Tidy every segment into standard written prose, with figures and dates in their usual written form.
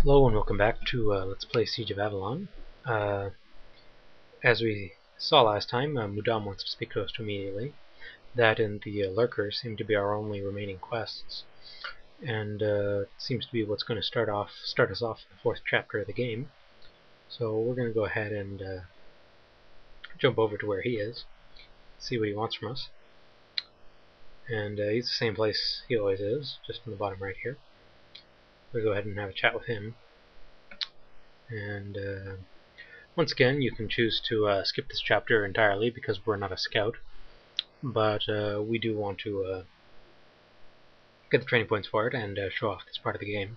Hello and welcome back to Let's Play Siege of Avalon. As we saw last time, Mudam wants to speak to us immediately. That and the Lurker seem to be our only remaining quests, and it seems to be what's going to start us off in the fourth chapter of the game. So we're going to go ahead and jump over to where he is, see what he wants from us. And he's the same place he always is, just in the bottom right here. We'll go ahead and have a chat with him. And once again, you can choose to skip this chapter entirely because we're not a scout, but we do want to get the training points for it and show off this part of the game.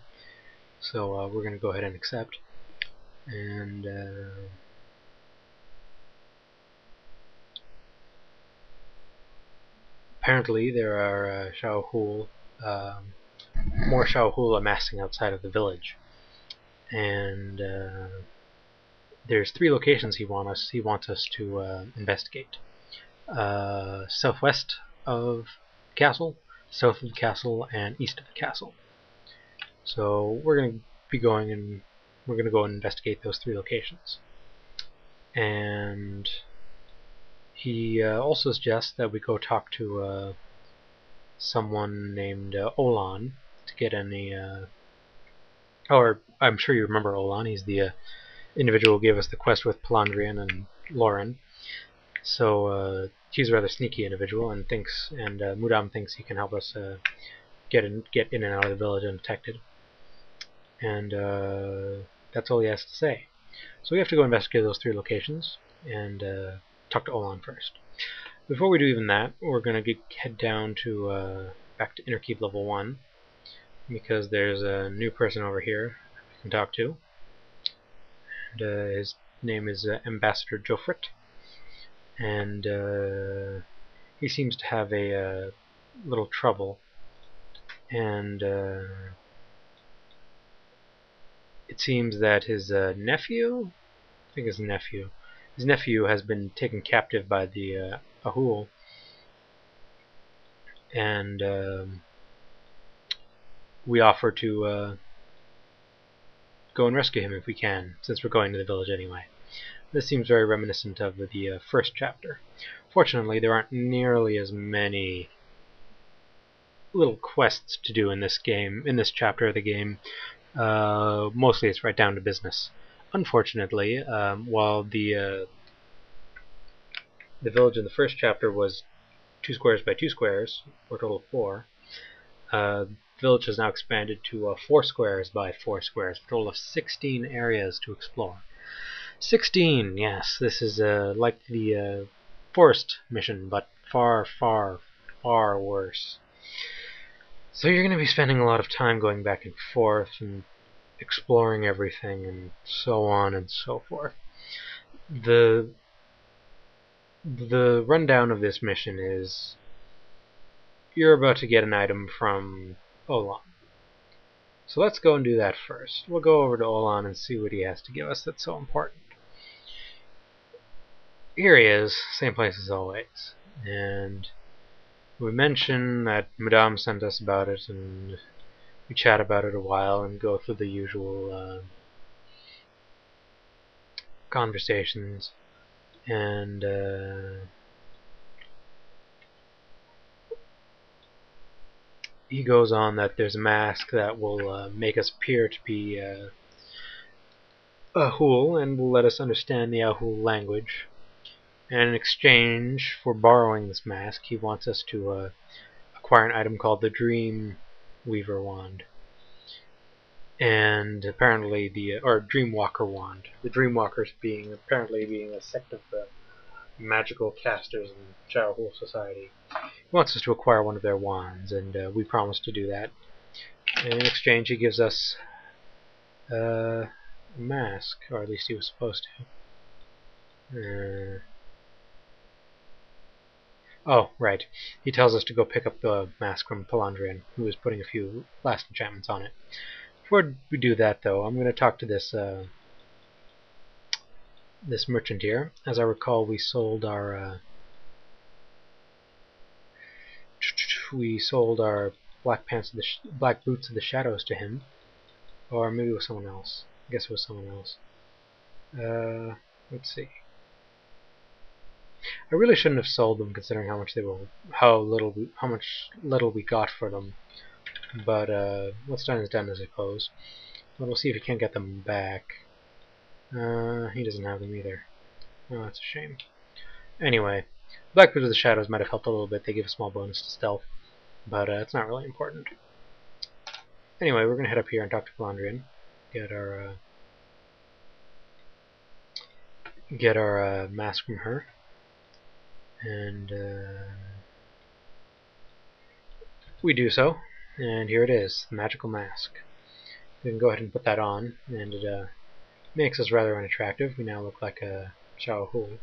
So we're going to go ahead and accept. And apparently there are more Shaohul amassing outside of the village. And there's 3 locations he wants us to investigate. Southwest of the castle, south of the castle, and east of the castle. So we're going to go and investigate those 3 locations. And he also suggests that we go talk to someone named Avalon to get any or I'm sure you remember Avalon. He's the individual who gave us the quest with Palandrian and Lauren. So he's a rather sneaky individual, and Mudam thinks he can help us get in and out of the village undetected. And that's all he has to say. So we have to go investigate those 3 locations and talk to Avalon first. Before we do even that, we're going to head down to back to Innerkeep level 1, because there's a new person over here we can talk to. And his name is Ambassador Jofrit. And he seems to have a little trouble, and it seems that his nephew has been taken captive by the Ahul, and we offer to go and rescue him if we can, since we're going to the village anyway. This seems very reminiscent of the first chapter. Fortunately, there aren't nearly as many little quests to do in this chapter of the game. Mostly it's right down to business. Unfortunately, while the village in the first chapter was 2 squares by 2 squares, or a total of 4, the village has now expanded to 4 squares by 4 squares, a total of 16 areas to explore. 16, yes, this is like the forest mission, but far, far, far worse. So you're going to be spending a lot of time going back and forth and exploring everything and so on and so forth. The rundown of this mission is you're about to get an item from Avalon. So let's go and do that first. We'll go over to Avalon and see what he has to give us that's so important. Here he is, same place as always, and we mention that Madame sent us about it, and we chat about it a while and go through the usual conversations, and he goes on that there's a mask that will make us appear to be Ahul, and will let us understand the Ahul language. And in exchange for borrowing this mask, he wants us to acquire an item called the Dream Weaver Wand. And apparently Dreamwalker Wand. The Dreamwalkers apparently being a sect of the magical casters in Shaohul society. He wants us to acquire one of their wands, and we promise to do that. And in exchange, he gives us a mask, or at least he was supposed to. Oh, right. He tells us to go pick up the mask from Palandrian, who is putting a few last enchantments on it. Before we do that, though, I'm going to talk to this this merchant here. As I recall, we sold our black boots of the shadows to him, Or maybe it was someone else. I guess it was someone else. Let's see. I really shouldn't have sold them, considering how much how much little we got for them. But what's done is done, I suppose. But we'll see if we can't get them back. He doesn't have them either. Oh, that's a shame. Anyway, Blackbirds of the Shadows might have helped a little bit. They give a small bonus to stealth, but it's not really important. Anyway, we're gonna head up here and talk to Flandrian. Get our mask from her, and we do so. And here it is, the magical mask. We can go ahead and put that on, and it makes us rather unattractive. We now look like a Xiao Hu.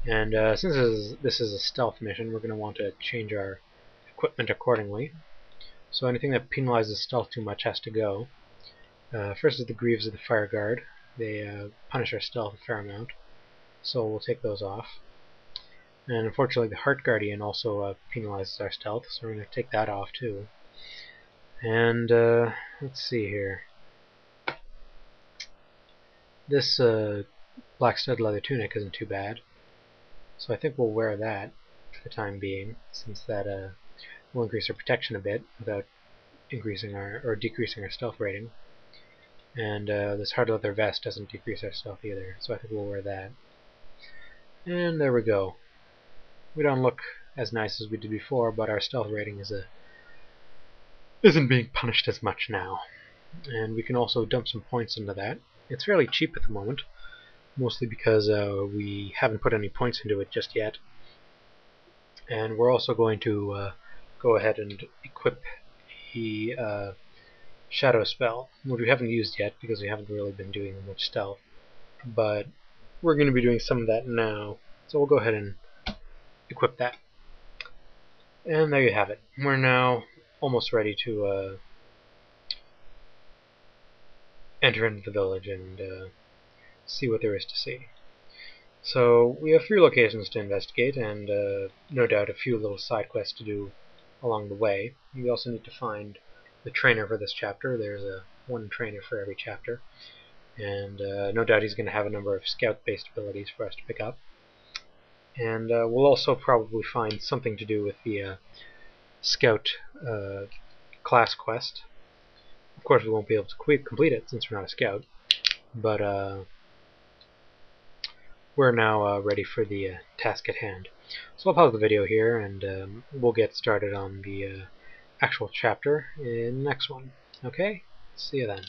And since this is a stealth mission, we're going to want to change our equipment accordingly. So anything that penalizes stealth too much has to go. First is the Greaves of the Fire Guard. They punish our stealth a fair amount, so we'll take those off. And unfortunately the Heart Guardian also penalizes our stealth, so we're going to take that off too. And let's see here. This black stud leather tunic isn't too bad, so I think we'll wear that for the time being, since that will increase our protection a bit without increasing or decreasing our stealth rating. And this hard leather vest doesn't decrease our stealth either, so I think we'll wear that. And there we go. We don't look as nice as we did before, but our stealth rating isn't being punished as much now. And we can also dump some points into that. It's fairly cheap at the moment, mostly because we haven't put any points into it just yet. And we're also going to go ahead and equip the shadow spell, which we haven't used yet because we haven't really been doing much stealth. But we're going to be doing some of that now, so we'll go ahead and equip that. And there you have it. We're now almost ready to enter into the village and see what there is to see. So we have 3 locations to investigate, and no doubt a few little side quests to do along the way. We also need to find the trainer for this chapter. There's one trainer for every chapter, and no doubt he's going to have a number of scout-based abilities for us to pick up. And we'll also probably find something to do with the scout class quest. Of course, we won't be able to complete it since we're not a scout, but we're now ready for the task at hand. So I'll pause the video here, and we'll get started on the actual chapter in the next one. Okay? See you then.